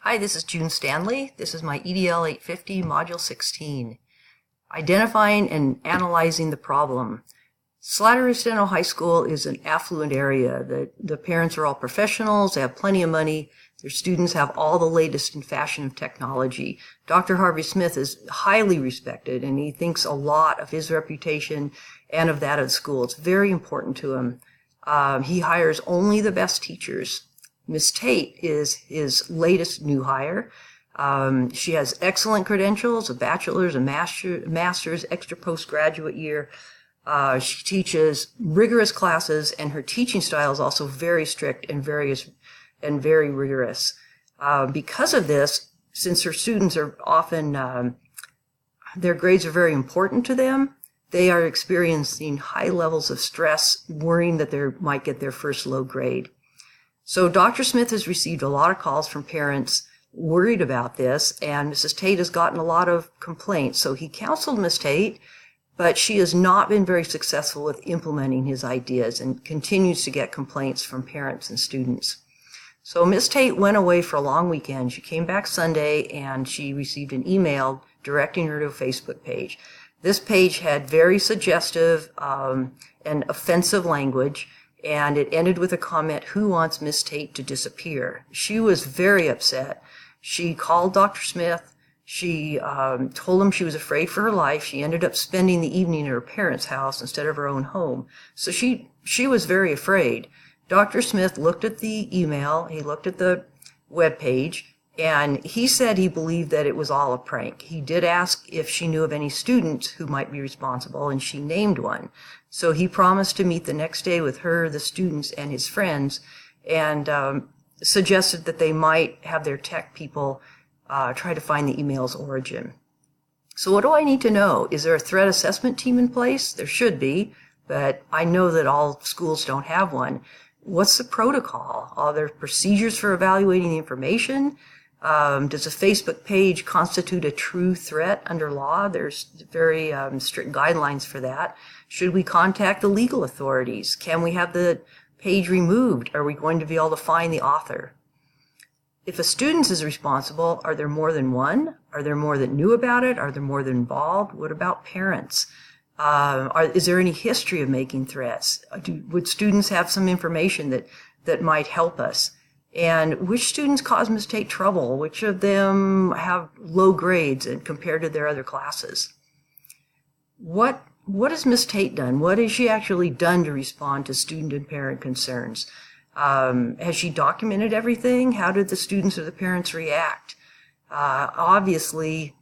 Hi, this is June Stanley. This is my EDL 850 Module 16. Identifying and analyzing the problem. Slattery-Steno High School is an affluent area. The parents are all professionals, they have plenty of money, their students have all the latest in fashion of technology. Dr. Harvey Smith is highly respected, and he thinks a lot of his reputation and of that of the school. It's very important to him. He hires only the best teachers. Miss Tate is his latest new hire. She has excellent credentials, a bachelor's, a master's, extra postgraduate year. She teaches rigorous classes, and her teaching style is also very strict and very rigorous. Because of this, since her students are often, their grades are very important to them, they are experiencing high levels of stress, worrying that they might get their first low grade. So Dr. Smith has received a lot of calls from parents worried about this, and Mrs. Tate has gotten a lot of complaints. So he counseled Miss Tate, but she has not been very successful with implementing his ideas and continues to get complaints from parents and students. So Miss Tate went away for a long weekend. She came back Sunday, and she received an email directing her to a Facebook page. This page had very suggestive and offensive language, and it ended with a comment, "Who wants Miss Tate to disappear?" She was very upset. She called Dr. Smith. She told him she was afraid for her life. She ended up spending the evening at her parents' house instead of her own home. So she was very afraid. Dr. Smith looked at the email. He looked at the web page, and he said he believed that it was all a prank. He did ask if she knew of any students who might be responsible, and she named one. So he promised to meet the next day with her, the students, and his friends, and suggested that they might have their tech people try to find the email's origin. So what do I need to know? Is there a threat assessment team in place? There should be, but I know that all schools don't have one. What's the protocol? Are there procedures for evaluating the information? Does a Facebook page constitute a true threat under law? There's very strict guidelines for that. Should we contact the legal authorities? Can we have the page removed? Are we going to be able to find the author? If a student is responsible, are there more than one? Are there more that knew about it? Are there more that involved? What about parents? Is there any history of making threats? Would students have some information that might help us? And which students cause Miss Tate trouble? Which of them have low grades compared to their other classes? What has Miss Tate done? What has she actually done to respond to student and parent concerns? Has she documented everything? How did the students or the parents react? Obviously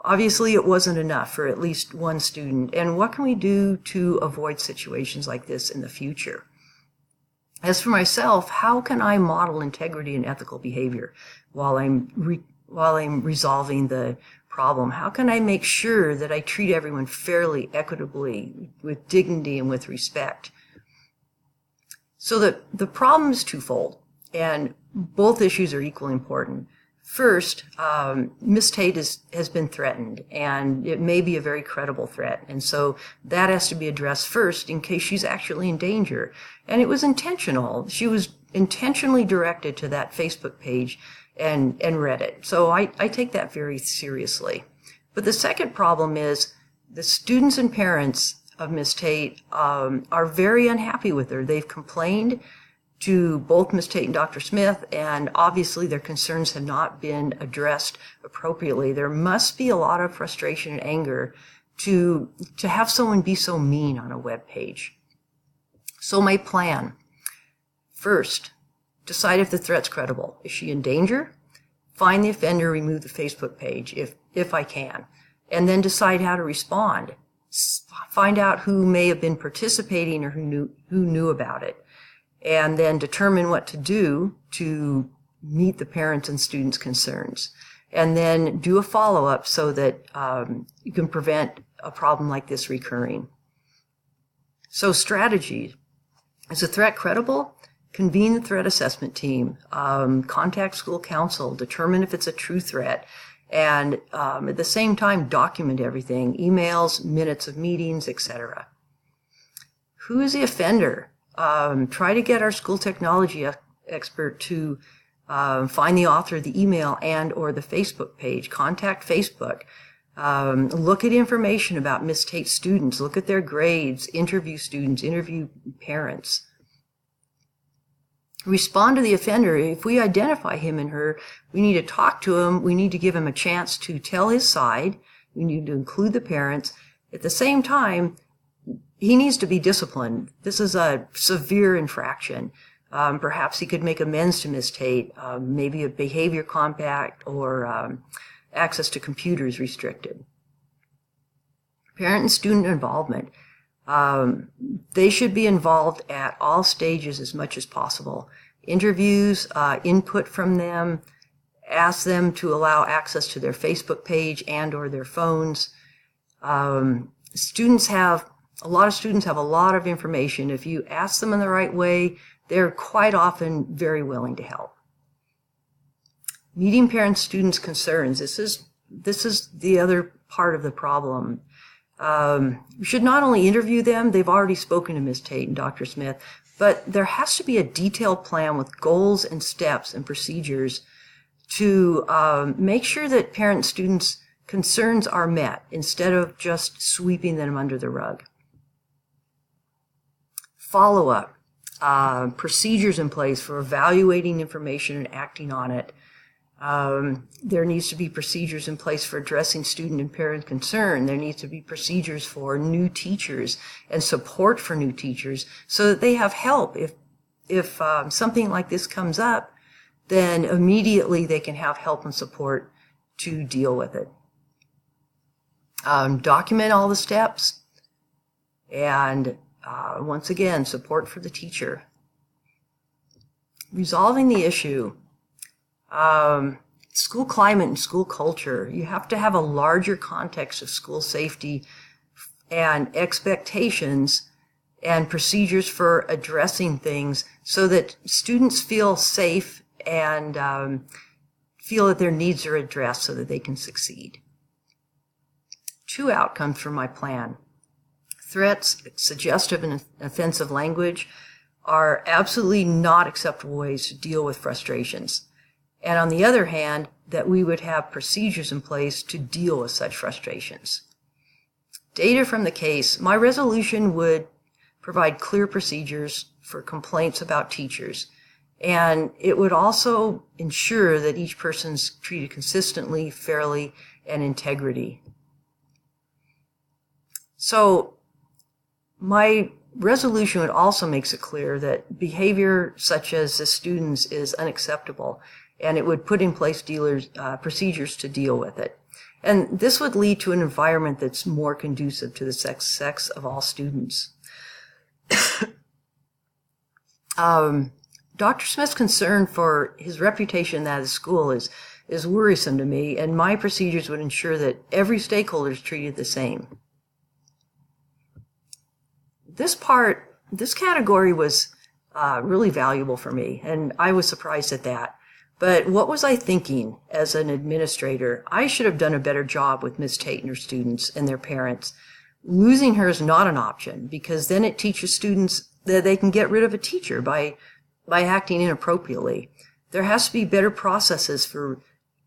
it wasn't enough for at least one student. And what can we do to avoid situations like this in the future? As for myself, how can I model integrity and ethical behavior while I'm resolving the problem? How can I make sure that I treat everyone fairly, equitably, with dignity and with respect? So the problem is twofold, and both issues are equally important. First, Miss Tate has been threatened, and it may be a very credible threat, and so that has to be addressed first in case she's actually in danger. And it was intentional. She was intentionally directed to that Facebook page and read it. So I take that very seriously. But the second problem is the students and parents of Miss Tate are very unhappy with her. They've complained to both Miss Tate and Dr. Smith, and obviously their concerns have not been addressed appropriately. There must be a lot of frustration and anger to have someone be so mean on a web page. So my plan: first, decide if the threat's credible. Is she in danger? Find the offender, remove the Facebook page if I can, and then decide how to respond. Find out who may have been participating or who knew about it, and then determine what to do to meet the parents' and students' concerns. And then do a follow-up so that you can prevent a problem like this recurring. So strategy. Is the threat credible? Convene the threat assessment team. Contact school counsel. Determine if it's a true threat. And at the same time, document everything. Emails, minutes of meetings, etc. Who is the offender? Try to get our school technology expert to Find the author of the email and or the Facebook page. Contact Facebook. Look at information about Miss Tate's students. Look at their grades. Interview students. Interview parents. Respond to the offender. If we identify him and her, we need to talk to him. We need to give him a chance to tell his side. We need to include the parents. At the same time, he needs to be disciplined. This is a severe infraction. Perhaps he could make amends to Miss Tate, maybe a behavior compact or access to computers restricted. Parent and student involvement. They should be involved at all stages as much as possible. Interviews, input from them, ask them to allow access to their Facebook page and or their phones. A lot of students have a lot of information. If you ask them in the right way, they're quite often very willing to help. Meeting parents' students' concerns. This is the other part of the problem. We should not only interview them, they've already spoken to Ms. Tate and Dr. Smith, but there has to be a detailed plan with goals and steps and procedures to make sure that parent students' concerns are met instead of just sweeping them under the rug. Follow-up. Procedures in place for evaluating information and acting on it. There needs to be procedures in place for addressing student and parent concern. There needs to be procedures for new teachers and support for new teachers so that they have help. If something like this comes up, then immediately they can have help and support to deal with it. Document all the steps, and once again, support for the teacher. Resolving the issue. School climate and school culture. You have to have a larger context of school safety and expectations and procedures for addressing things so that students feel safe and feel that their needs are addressed so that they can succeed. 2 outcomes from my plan. Threats, suggestive and offensive language are absolutely not acceptable ways to deal with frustrations. And on the other hand, that we would have procedures in place to deal with such frustrations. Data from the case. My resolution would provide clear procedures for complaints about teachers, and it would also ensure that each person's treated consistently, fairly, and integrity. So my resolution would also makes it clear that behavior such as the students is unacceptable, and it would put in place procedures to deal with it. And this would lead to an environment that's more conducive to the success of all students. Dr. Smith's concern for his reputation at his school is worrisome to me, and my procedures would ensure that every stakeholder is treated the same. This category was really valuable for me, and I was surprised at that. But what was I thinking as an administrator? I should have done a better job with Ms. Tate and her students and their parents. Losing her is not an option, because then it teaches students that they can get rid of a teacher by acting inappropriately. There has to be better processes for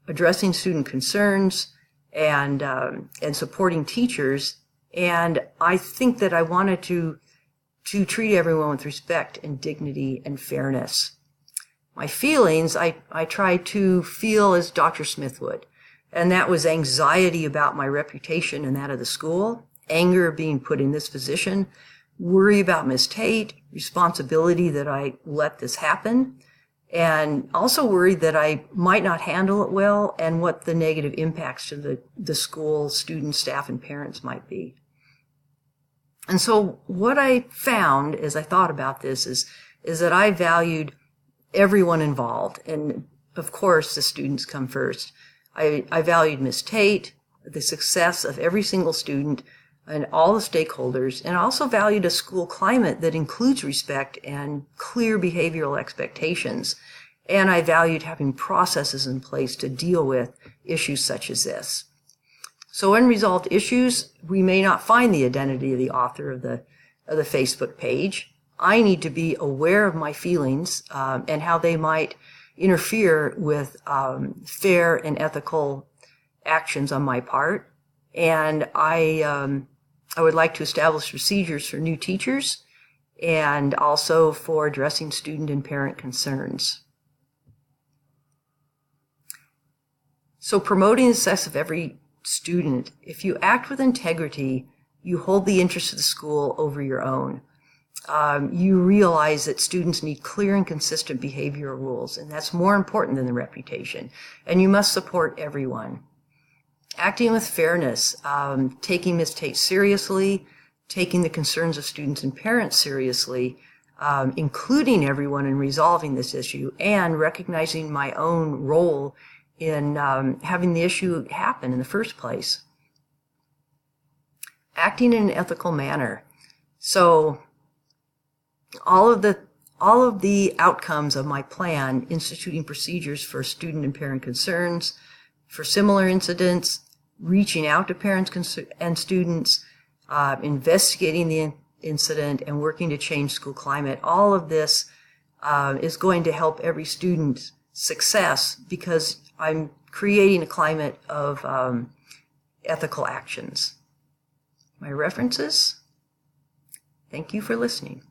addressing student concerns and supporting teachers. And I think that I wanted to treat everyone with respect and dignity and fairness. My feelings, I tried to feel as Dr. Smith would, and that was anxiety about my reputation and that of the school, anger of being put in this position, worry about Ms. Tate, responsibility that I let this happen, and also worried that I might not handle it well and what the negative impacts to the school, students, staff, and parents might be. And so what I found as I thought about this is that I valued everyone involved, and of course the students come first. I valued Ms. Tate, the success of every single student and all the stakeholders, and also valued a school climate that includes respect and clear behavioral expectations. And I valued having processes in place to deal with issues such as this. So unresolved issues, we may not find the identity of the author of the Facebook page. I need to be aware of my feelings and how they might interfere with fair and ethical actions on my part. And I would like to establish procedures for new teachers and also for addressing student and parent concerns. So promoting the success of every student, if you act with integrity, you hold the interests of the school over your own. You realize that students need clear and consistent behavioral rules, and that's more important than the reputation. And you must support everyone. Acting with fairness, taking mistakes seriously, taking the concerns of students and parents seriously, including everyone in resolving this issue, and recognizing my own role in having the issue happen in the first place. Acting in an ethical manner. So all of the outcomes of my plan, instituting procedures for student and parent concerns, for similar incidents, reaching out to parents and students, investigating the incident, and working to change school climate, all of this is going to help every student's success because I'm creating a climate of ethical actions. My references? Thank you for listening.